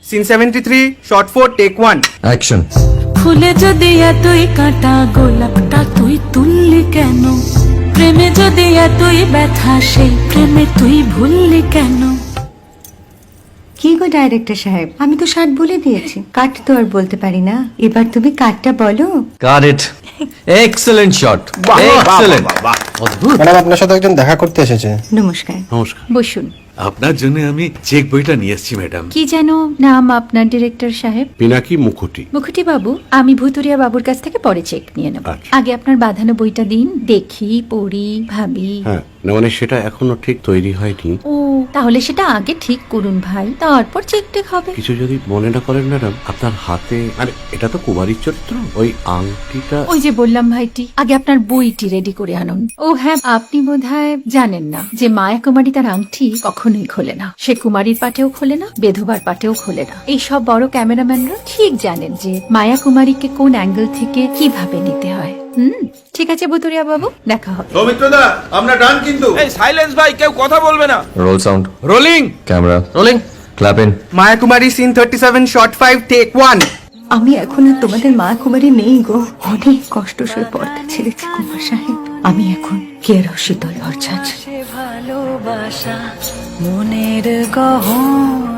Scene 73 short 4 take 1 action. ফুলে যদি এতই কাঁটা গোলাপটা তুই তুললি কেন? প্রেমে যদি এতই ব্যথা সেই প্রেমে তুই ভুললি কেন? কি গো ডাইরেক্টর সাহেব, আমি তো 60 বলে দিয়েছি, কাট তো আর বলতে পারি না, এবার তুমি কাটটা বলো। Got it. Excellent shot, excellent. Madam, আপনার সাথে একজন দেখা করতে এসেছে। নমস্কার, নমস্কার। বসুন। আপনার জন্য আমি চেক বইটা নিয়ে এসেছি ম্যাডাম। কি যেন নাম আপনার ডিরেক্টর সাহেব? পিনাকি মুখোটি। মুখুটি বাবু, আমি ভুতুরিয়া বাবুর কাছ থেকে পরে চেক নিয়ে নেব। আচ্ছা। আগে আপনার বাঁধানো বইটা দিন, দেখি, পড়ি, ভাবি। হ্যাঁ, না মানে সেটা এখনো ঠিক তৈরি হয়নি। ও, তাহলে সেটা আগে ঠিক করুন ভাই, তারপর চেক টেক হবে। কিছু যদি মনে না করেন ম্যাডাম, আপনার হাতে, আরে এটা তো কুমারীর চরিত্র, ওই আংটিটা। ওই যে বললাম ভাইটি, আগে আপনার বইটি রেডি করে আনুন। ও হ্যাঁ, আপনি বোধহয় জানেন না যে মায়া কুমারী তার আংটি কখনোই খোলে না। সে কুমারীর পাটেও খোলে না, বেধবার পাটেও খোলে না। এই সব বড় ক্যামেরাম্যানরা ঠিক জানেন যে মায়া কুমারীকে কোন অ্যাঙ্গেল থেকে কিভাবে নিতে হয়। ঠিক আছে ভুতুরিয়া বাবু, দেখা হবে। সৌমিত্রদা, আমরা ডান কিন্তু। এই সাইলেন্স ভাই, কেউ কথা বলবে না। Roll sound, rolling. Camera rolling, clap in. Maya Kumari scene 37 shot 5 take 1 আমি এখন আর তোমাদের মা কুমারী নেই গো, অনেক কষ্ট সয়ে পর্দা ছেড়েছি কুমার সাহেব। আমি এখন কেরো শীতল ভরছাছ। ভালোবাসা মনের গহন